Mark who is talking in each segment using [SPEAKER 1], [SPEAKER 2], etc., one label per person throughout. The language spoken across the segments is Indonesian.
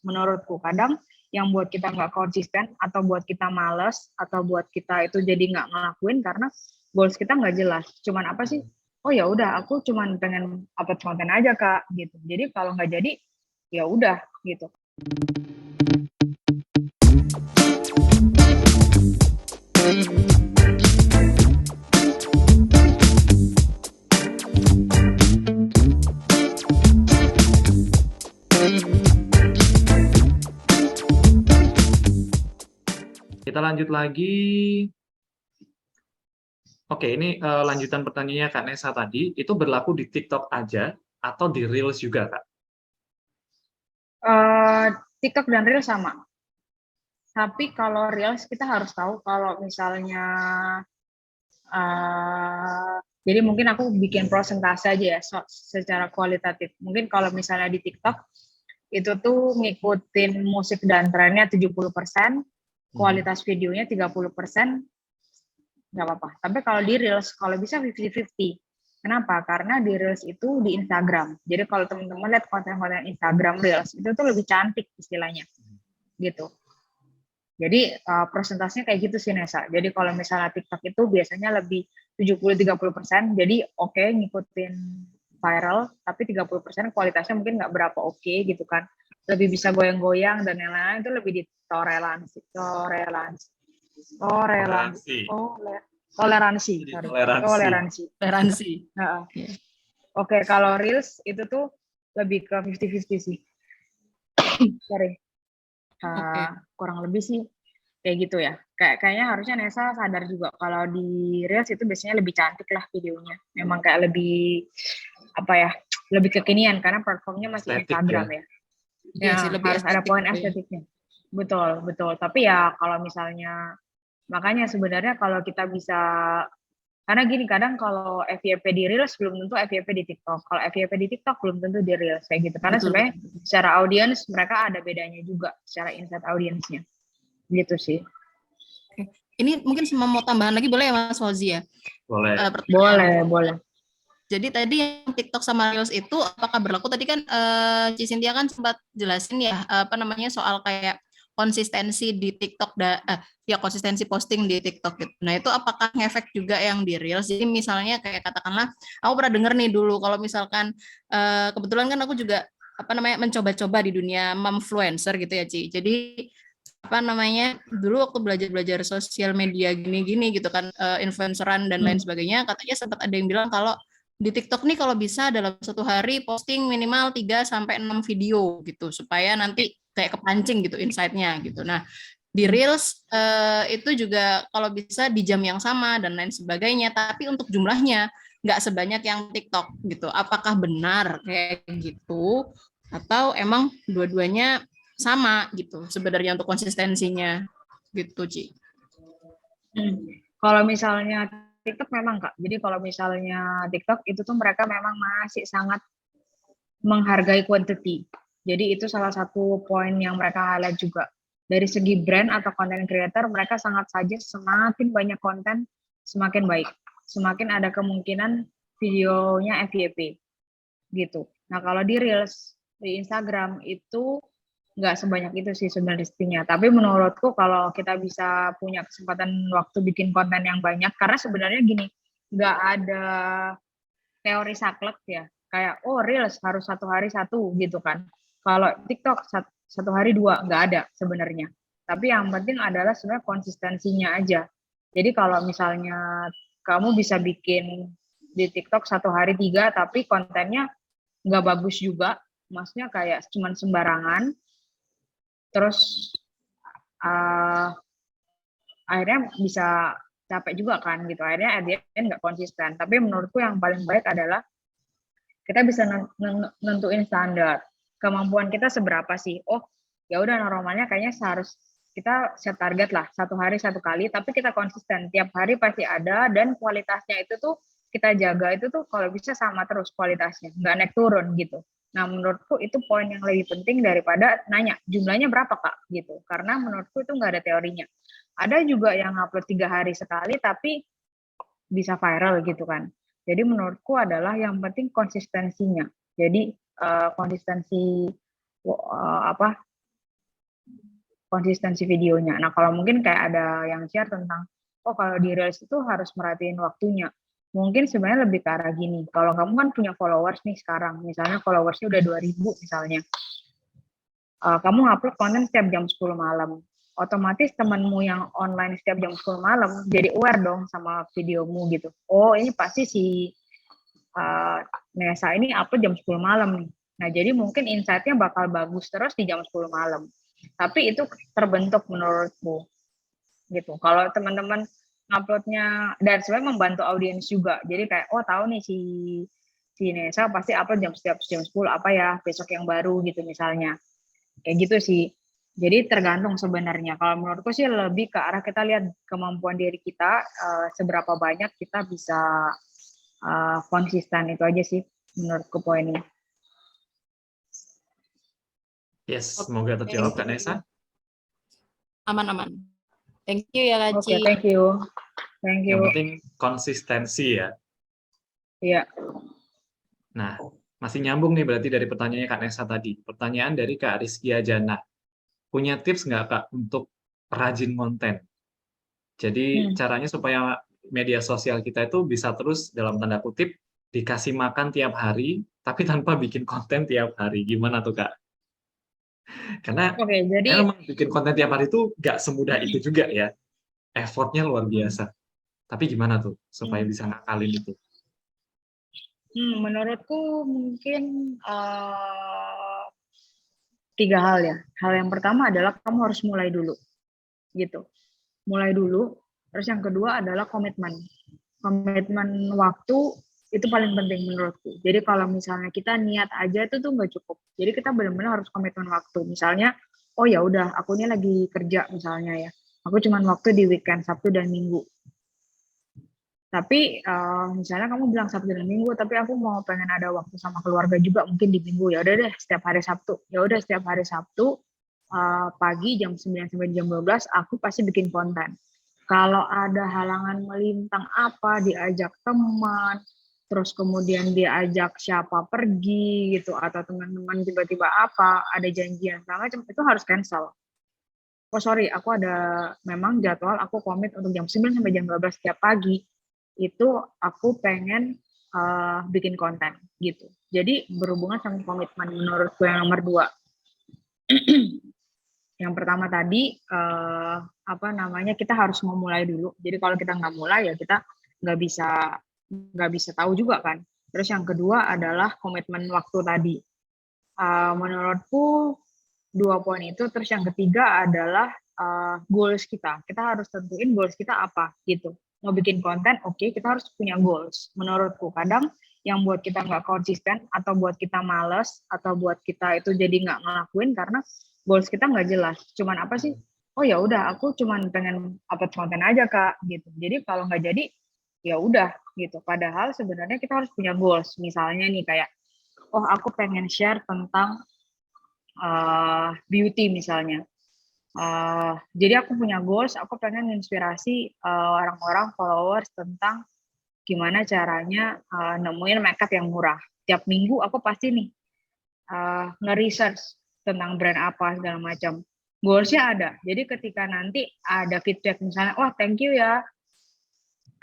[SPEAKER 1] menurutku. Kadang yang buat kita nggak konsisten atau buat kita males atau buat kita itu jadi nggak ngelakuin karena goals kita nggak jelas. Cuman apa sih? Oh ya udah, aku cuman pengen upload konten aja Kak gitu. Jadi kalau nggak jadi ya udah gitu.
[SPEAKER 2] Kita lanjut lagi. Oke, ini lanjutan pertanyaannya Kak Nesa tadi, itu berlaku di TikTok aja atau di Reels juga, Kak?
[SPEAKER 1] TikTok dan Reels sama. Tapi kalau Reels kita harus tahu kalau misalnya jadi mungkin aku bikin prosentase aja ya secara kualitatif. Mungkin kalau misalnya di TikTok itu tuh ngikutin musik dan trennya 70%, kualitas videonya 30%, nggak apa-apa. Tapi kalau di Reels, kalau bisa 50-50. Kenapa? Karena di Reels itu di Instagram. Jadi kalau teman-teman lihat konten-konten Instagram Reels, itu tuh lebih cantik istilahnya. Gitu. Jadi persentasenya kayak gitu sih Nesa. Jadi kalau misalnya TikTok itu biasanya lebih 70-30%. Jadi oke, ngikutin viral, tapi 30% kualitasnya mungkin nggak berapa oke gitu kan. Lebih bisa goyang-goyang dan yang lain-lain itu lebih di toleransi. Oke, kalau Reels itu tuh lebih ke 50-50 sih. Sorry. Kurang lebih sih kayak gitu ya. Kayaknya harusnya Nesa sadar juga kalau di Reels itu biasanya lebih cantik lah videonya. Memang kayak lebih apa ya, lebih kekinian karena platformnya masih
[SPEAKER 2] Estetik,
[SPEAKER 1] Instagram ya. Ya,
[SPEAKER 3] sih, lebih
[SPEAKER 1] harus ada poin
[SPEAKER 3] ya.
[SPEAKER 1] estetiknya. Betul. Tapi ya kalau misalnya, makanya sebenarnya kalau kita bisa, karena gini, kadang kalau FYP di Reels belum tentu FYP di TikTok. Kalau FYP di TikTok belum tentu di Reels kayak gitu. Karena sebenarnya secara audiens mereka ada bedanya juga secara insight audiensnya. Gitu sih.
[SPEAKER 3] Oke. Ini mungkin mau tambahan lagi boleh ya Mas Fauzi ya?
[SPEAKER 1] Boleh.
[SPEAKER 3] Jadi tadi yang TikTok sama Reels itu apakah berlaku? Tadi kan Ci Cynthia kan sempat jelasin ya soal kayak konsistensi di TikTok konsistensi posting di TikTok gitu. Nah, itu apakah ngefek juga yang di Reels? Jadi misalnya kayak katakanlah aku pernah denger nih dulu kalau misalkan kebetulan kan aku juga mencoba-coba di dunia momfluencer gitu ya, Ci. Jadi dulu waktu belajar sosial media gini-gini gitu kan, influenceran dan lain sebagainya, katanya sempat ada yang bilang kalau di TikTok nih kalau bisa dalam satu hari posting minimal 3-6 video gitu supaya nanti kayak kepancing gitu insight-nya gitu. Nah, di Reels itu juga kalau bisa di jam yang sama dan lain sebagainya, tapi untuk jumlahnya nggak sebanyak yang TikTok gitu. Apakah benar kayak gitu atau emang dua-duanya sama gitu sebenarnya untuk konsistensinya gitu, Ci?
[SPEAKER 1] Kalau misalnya TikTok memang Kak, jadi kalau misalnya TikTok itu tuh mereka memang masih sangat menghargai quantity. Jadi itu salah satu poin yang mereka highlight juga. Dari segi brand atau content creator, mereka sangat saja semakin banyak konten, semakin baik. Semakin ada kemungkinan videonya FYP. Gitu. Nah kalau di Reels, di Instagram itu nggak sebanyak itu sih sebenarnya. Tapi menurutku kalau kita bisa punya kesempatan waktu bikin konten yang banyak, karena sebenarnya gini, nggak ada teori saklek ya, kayak Reels harus satu hari satu gitu kan. Kalau TikTok satu hari dua, nggak ada sebenarnya. Tapi yang penting adalah sebenarnya konsistensinya aja. Jadi kalau misalnya kamu bisa bikin di TikTok satu hari 3, tapi kontennya nggak bagus juga, maksudnya kayak cuman sembarangan, terus akhirnya bisa capek juga kan gitu, akhirnya nggak konsisten. Tapi menurutku yang paling baik adalah kita bisa nentuin standar kemampuan kita seberapa sih. Ya udah normalnya kayaknya kita set target lah satu hari satu kali, tapi kita konsisten tiap hari pasti ada, dan kualitasnya itu tuh kita jaga, itu tuh kalau bisa sama terus kualitasnya, nggak naik turun gitu. Nah menurutku itu poin yang lebih penting daripada nanya jumlahnya berapa Kak gitu, karena menurutku itu nggak ada teorinya. Ada juga yang upload 3 hari sekali tapi bisa viral gitu kan. Jadi menurutku adalah yang penting konsistensinya. Jadi konsistensi konsistensi videonya. Nah, kalau mungkin kayak ada yang share tentang, oh kalau di Reels itu harus merhatiin waktunya. Mungkin sebenarnya lebih ke arah gini, kalau kamu kan punya followers nih sekarang, misalnya followersnya udah 2.000 misalnya, kamu upload konten setiap jam 10 malam, otomatis temanmu yang online setiap jam 10 malam jadi aware dong sama videomu gitu. Oh ini pasti si Nesa ini upload jam 10 malam nih. Nah jadi mungkin insight-nya bakal bagus terus di jam 10 malam. Tapi itu terbentuk menurutku gitu. Kalau teman-teman uploadnya dan sebenarnya membantu audiens juga. Jadi kayak oh tahu nih si Nesa pasti upload setiap jam 10 apa ya besok yang baru gitu misalnya. Kayak gitu sih. Jadi tergantung sebenarnya. Kalau menurutku sih lebih ke arah kita lihat kemampuan diri kita seberapa banyak kita bisa konsisten, itu aja sih menurutku poinnya.
[SPEAKER 2] Yes, semoga terjawab Kak Nesa.
[SPEAKER 3] Aman-aman. Thank you ya Kak
[SPEAKER 1] Oke,
[SPEAKER 3] Ci.
[SPEAKER 1] thank you. Thank
[SPEAKER 2] Yang
[SPEAKER 1] you.
[SPEAKER 2] penting konsistensi ya.
[SPEAKER 1] Iya.
[SPEAKER 2] Nah, masih nyambung nih berarti dari pertanyaannya Kak Nesa tadi. Pertanyaan dari Kak Rizky Ajana. Punya tips nggak Kak untuk rajin konten? Jadi caranya supaya media sosial kita itu bisa terus dalam tanda kutip dikasih makan tiap hari, tapi tanpa bikin konten tiap hari. Gimana tuh Kak? Karena
[SPEAKER 1] Oke, jadi
[SPEAKER 2] memang bikin konten tiap hari itu nggak semudah itu juga ya. Effortnya luar biasa. Tapi gimana tuh supaya bisa ngakalin itu?
[SPEAKER 1] menurutku mungkin 3 hal ya. Hal yang pertama adalah kamu harus mulai dulu, gitu. Mulai dulu. Terus yang kedua adalah komitmen. Komitmen waktu itu paling penting menurutku. Jadi kalau misalnya kita niat aja itu tuh nggak cukup. Jadi kita benar-benar harus komitmen waktu. Misalnya, oh ya udah, aku ini lagi kerja misalnya ya. Aku cuman waktu di weekend Sabtu dan Minggu. Tapi misalnya kamu bilang Sabtu dan Minggu, tapi aku mau pengen ada waktu sama keluarga juga mungkin di Minggu. Ya udah deh, setiap hari Sabtu. Ya udah setiap hari Sabtu pagi jam 9 sampai jam 12 aku pasti bikin konten. Kalau ada halangan melintang apa, diajak teman, terus kemudian diajak siapa pergi gitu, atau teman-teman tiba-tiba apa, ada janjian segala macam, itu harus cancel. Oh sorry, aku ada memang jadwal, aku komit untuk jam 9 sampai jam 12 setiap pagi, itu aku pengen bikin konten gitu. Jadi berhubungan sama komitmen menurutku yang nomor 2. Yang pertama tadi kita harus memulai dulu. Jadi kalau kita nggak mulai ya kita nggak bisa tahu juga kan. Terus yang kedua adalah komitmen waktu tadi. Menurutku 2 poin itu. Terus yang ketiga adalah goals kita. Kita harus tentuin goals kita apa gitu. Mau bikin konten, oke, kita harus punya goals. Menurutku kadang yang buat kita nggak konsisten atau buat kita males atau buat kita itu jadi nggak ngelakuin karena goals kita nggak jelas. Cuman apa sih? Oh ya udah, aku cuman pengen upload konten aja Kak gitu. Jadi kalau nggak jadi ya udah gitu. Padahal sebenarnya kita harus punya goals. Misalnya nih kayak, oh aku pengen share tentang beauty misalnya. Jadi aku punya goals, aku pengen inspirasi orang-orang followers tentang gimana caranya nemuin makeup yang murah. Tiap minggu aku pasti nih nge-research tentang brand apa segala macam. Goalsnya ada. Jadi ketika nanti ada feedback misalnya, wah thank you ya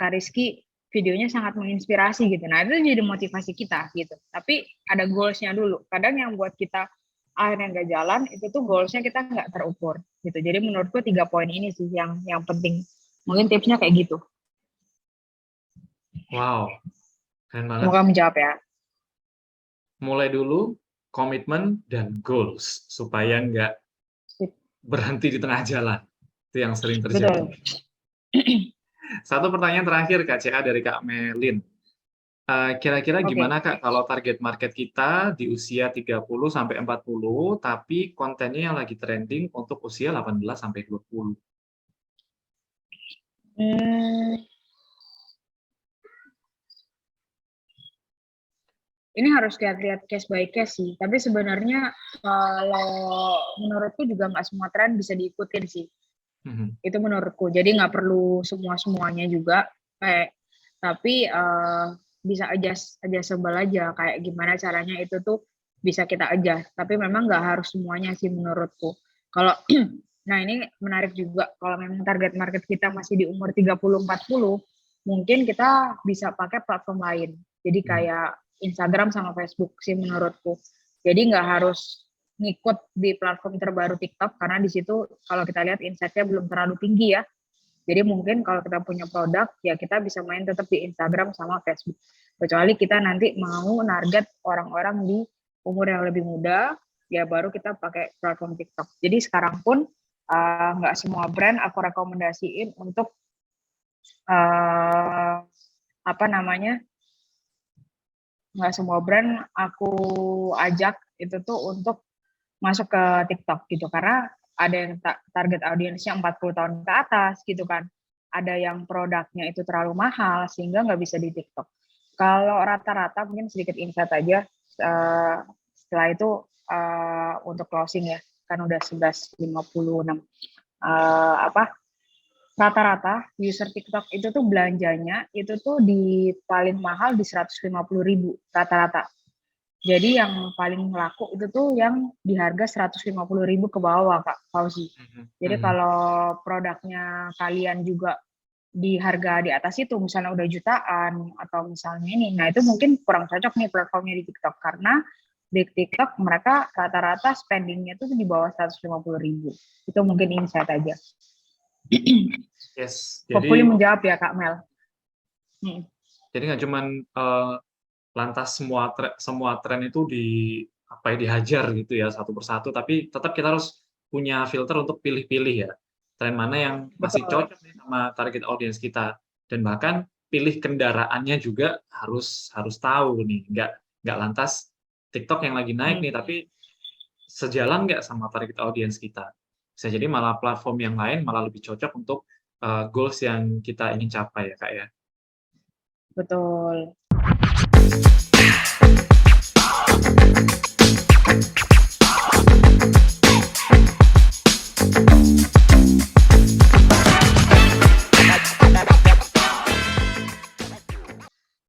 [SPEAKER 1] Kak Rizky, videonya sangat menginspirasi gitu. Nah itu jadi motivasi kita gitu. Tapi ada goalsnya dulu. Kadang yang buat kita akhirnya nggak jalan, itu tuh goalsnya kita nggak terukur gitu. Jadi menurutku 3 poin ini sih yang penting. Mungkin tipsnya kayak gitu.
[SPEAKER 2] Wow, keren banget.
[SPEAKER 1] Semoga menjawab ya.
[SPEAKER 2] Mulai dulu, komitmen dan goals supaya nggak berhenti di tengah jalan. Itu yang sering terjadi.
[SPEAKER 1] Betul.
[SPEAKER 2] Satu pertanyaan terakhir Kak CA dari Kak Melin. Kira-kira gimana Kak kalau target market kita di usia 30 sampai 40 tapi kontennya yang lagi trending untuk usia 18 sampai 20?
[SPEAKER 1] Ini harus lihat case by case sih. Tapi sebenarnya kalau menurutku juga nggak semua tren bisa diikutin sih. Itu menurutku. Jadi nggak perlu semuanya juga. Tapi bisa adjustable aja. Kayak gimana caranya itu tuh bisa kita adjust. Tapi memang nggak harus semuanya sih menurutku. Kalau Nah, ini menarik juga kalau memang target market kita masih di umur 30-40, mungkin kita bisa pakai platform lain. Jadi kayak Instagram sama Facebook sih menurutku. Jadi nggak harus ngikut di platform terbaru TikTok, karena di situ kalau kita lihat insight-nya belum terlalu tinggi ya. Jadi mungkin kalau kita punya produk, ya kita bisa main tetap di Instagram sama Facebook. Kecuali kita nanti mau target orang-orang di umur yang lebih muda, ya baru kita pakai platform TikTok. Jadi sekarang pun nggak semua brand aku rekomendasiin untuk apa namanya, nggak semua brand aku ajak itu tuh untuk masuk ke TikTok gitu, karena ada yang target audiensnya 40 tahun ke atas gitu kan, ada yang produknya itu terlalu mahal sehingga nggak bisa di TikTok. Kalau rata-rata mungkin sedikit insight aja, setelah itu untuk closing ya, kan udah 11.56. Rata-rata user TikTok itu tuh belanjanya itu tuh di paling mahal di 150.000 rata-rata. Jadi yang paling laku itu tuh yang di harga 150.000 ke bawah, Kak Fauzi. Jadi kalau produknya kalian juga di harga di atas itu, misalnya udah jutaan atau misalnya ini, nah itu mungkin kurang cocok nih platformnya di TikTok, karena di TikTok mereka rata-rata spendingnya tuh di bawah 150.000. Itu mungkin insight aja.
[SPEAKER 2] Yes,
[SPEAKER 1] Hopefully
[SPEAKER 2] jadi
[SPEAKER 1] menjawab ya Kak Mel.
[SPEAKER 2] jadi nggak cuman lantas semua tren itu dihajar gitu ya satu persatu, tapi tetap kita harus punya filter untuk pilih-pilih ya, tren mana yang masih
[SPEAKER 1] Betul.
[SPEAKER 2] cocok nih sama target audiens kita, dan bahkan pilih kendaraannya juga harus tahu nih, nggak lantas TikTok yang lagi naik nih, tapi sejalan nggak sama target audiens kita. Bisa jadi malah platform yang lain malah lebih cocok untuk goals yang kita ingin capai ya Kak ya.
[SPEAKER 1] Betul.